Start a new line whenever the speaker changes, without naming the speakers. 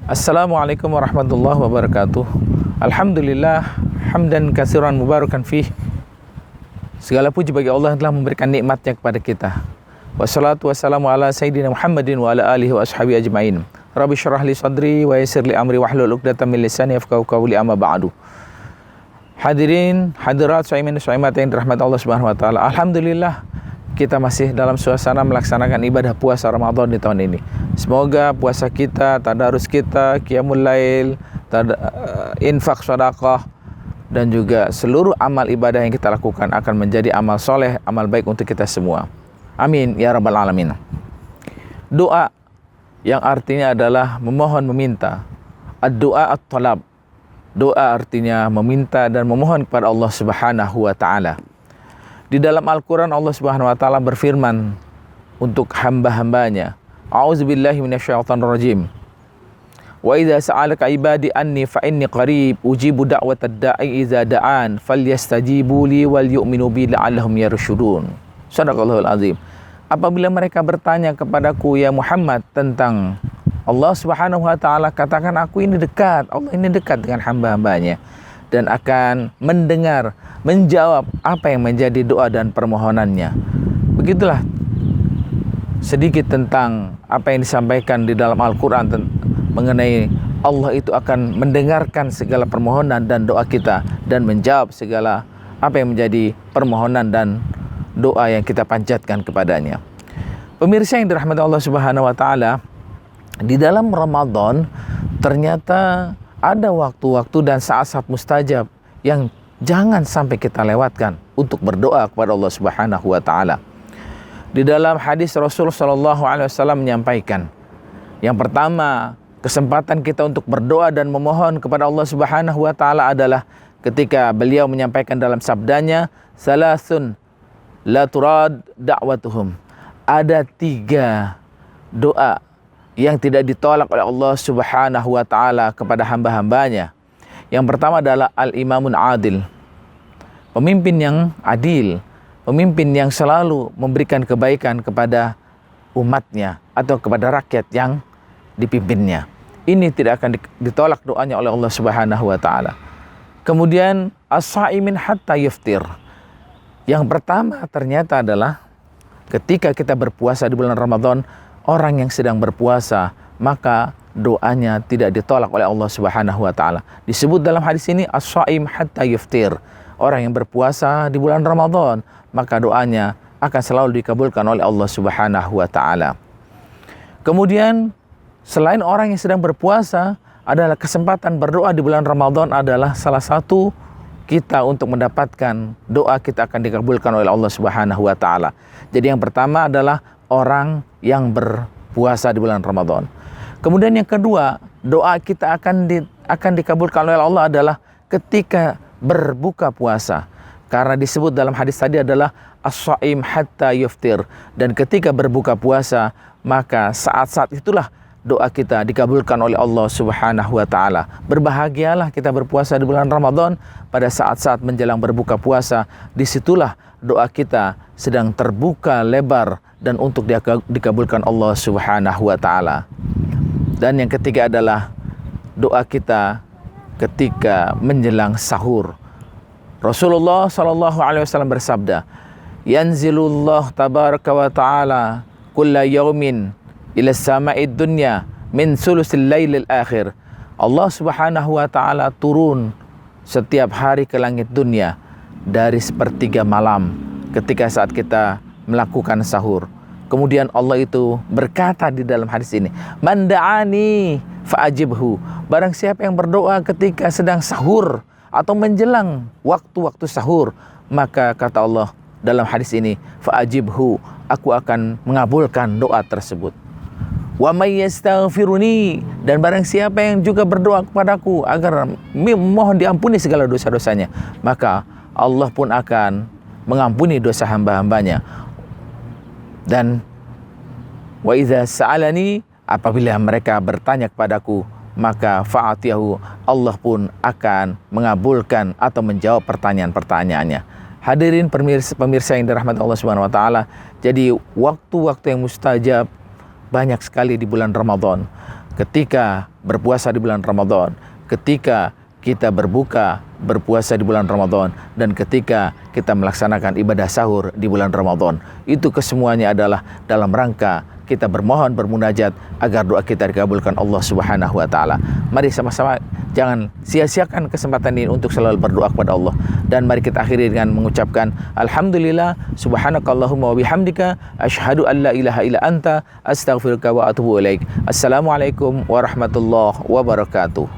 Assalamualaikum warahmatullahi wabarakatuh. Alhamdulillah, hamdan katsiran mubarakan fih. Segala puji bagi Allah yang telah memberikan nikmatnya kepada kita. Wassalatu wassalamu ala sayyidina Muhammadin wa ala alihi wa ashabi ajmain. Rabbi syrah li sadri wa yassir li amri wahlul 'uqdatam min lisani yafqahu qawli, amma ba'du. Hadirin, hadirat, shaimin shaimat yang dirahmati Allah Subhanahu wa taala. Alhamdulillah, kita masih dalam suasana melaksanakan ibadah puasa Ramadan di tahun ini. Semoga puasa kita, tadarus kita, qiyamul lail, infak sedekah, dan juga seluruh amal ibadah yang kita lakukan akan menjadi amal soleh, amal baik untuk kita semua. Amin ya rabbal alamin. Doa yang artinya adalah memohon, meminta. Ad-doa at-talab. Doa artinya meminta dan memohon kepada Allah Subhanahu wa taala. Di dalam Al-Quran Allah Subhanahu wa taala berfirman untuk hamba-hambanya, A'udzubillahi minasyaitonirrajim. Wa idza sa'alaka ibadi anni fa inni qarib ujibu da'watad da'i idza da'an falyastajibu li wal yu'minu bi la'allahum yarshudun. Shadaqallahul azim. Apabila mereka bertanya kepadaku ya Muhammad tentang Allah Subhanahu wa taala, katakan aku ini dekat. Allah ini dekat dengan hamba-hambanya dan akan mendengar, menjawab apa yang menjadi doa dan permohonannya. Begitulah sedikit tentang apa yang disampaikan di dalam Al-Quran mengenai Allah itu akan mendengarkan segala permohonan dan doa kita dan menjawab segala apa yang menjadi permohonan dan doa yang kita panjatkan kepadanya. Pemirsa yang dirahmati Allah Subhanahu wa taala, di dalam Ramadan ternyata ada waktu-waktu dan saat-saat mustajab yang jangan sampai kita lewatkan untuk berdoa kepada Allah Subhanahu wa taala. Di dalam hadis Rasul sallallahu alaihi wasallam menyampaikan, yang pertama, kesempatan kita untuk berdoa dan memohon kepada Allah Subhanahu wa taala adalah ketika beliau menyampaikan dalam sabdanya, salasun la turad da'watuhum. Ada 3 doa yang tidak ditolak oleh Allah Subhanahu wa taala kepada hamba-hambanya. Yang pertama adalah al-imamun adil, pemimpin yang adil, pemimpin yang selalu memberikan kebaikan kepada umatnya atau kepada rakyat yang dipimpinnya. Ini tidak akan ditolak doanya oleh Allah Subhanahu wa taala. Kemudian as-saimin hatta yuftir. Yang pertama ternyata adalah ketika kita berpuasa di bulan Ramadan, orang yang sedang berpuasa, maka doanya tidak ditolak oleh Allah Subhanahu wa taala. Disebut dalam hadis ini as-shaim hatta yuftir. Orang yang berpuasa di bulan Ramadan, maka doanya akan selalu dikabulkan oleh Allah Subhanahu wa taala. Kemudian selain orang yang sedang berpuasa, adalah kesempatan berdoa di bulan Ramadan adalah salah satu kita untuk mendapatkan doa kita akan dikabulkan oleh Allah Subhanahu wa taala. Jadi yang pertama adalah orang yang berpuasa di bulan Ramadan. Kemudian yang kedua, doa kita akan dikabulkan oleh Allah adalah ketika berbuka puasa. Karena disebut dalam hadis tadi adalah as-shaim hatta yuftir, dan ketika berbuka puasa maka saat-saat itulah doa kita dikabulkan oleh Allah Subhanahu wa taala. Berbahagialah kita berpuasa di bulan Ramadan pada saat-saat menjelang berbuka puasa. Disitulah doa kita sedang terbuka lebar dan untuk dikabulkan Allah Subhanahu wa taala. Dan yang ketiga adalah doa kita ketika menjelang sahur. Rasulullah sallallahu alaihi wasallam bersabda, "Yanzilullah tabaraka wa taala kulla yaumin ila sama'id dunya min sulusil lailil akhir." Allah Subhanahu wa taala turun setiap hari ke langit dunia dari sepertiga malam ketika saat kita melakukan sahur. Kemudian Allah itu berkata di dalam hadis ini, "Man da'ani fa'ajibhu." Barang siapa yang berdoa ketika sedang sahur atau menjelang waktu-waktu sahur, maka kata Allah dalam hadis ini, "Fa'ajibhu," aku akan mengabulkan doa tersebut. Wa may yastaghfiruni, dan barang siapa yang juga berdoa kepadaku agar mohon diampuni segala dosa-dosanya, maka Allah pun akan mengampuni dosa hamba-hambanya. Dan wa idza sa'alani, apabila mereka bertanya kepadaku, maka fa'atiyahu, Allah pun akan mengabulkan atau menjawab pertanyaan-pertanyaannya. Hadirin pemirsa yang dirahmati Allah Subhanahu wa taala, jadi waktu-waktu yang mustajab banyak sekali di bulan Ramadan. ketika berpuasa di bulan Ramadan, ketika kita berbuka berpuasa di bulan Ramadan, dan ketika kita melaksanakan ibadah sahur di bulan Ramadan. Itu kesemuanya adalah dalam rangka kita bermohon, bermunajat agar doa kita dikabulkan Allah Subhanahu wa taala. Mari sama-sama jangan sia-siakan kesempatan ini untuk selalu berdoa kepada Allah. Dan mari kita akhiri dengan mengucapkan alhamdulillah subhanakallahumma wa bihamdika asyhadu an la ilaha illa anta astaghfiruka wa atubu ilaik. Assalamualaikum warahmatullahi wabarakatuh.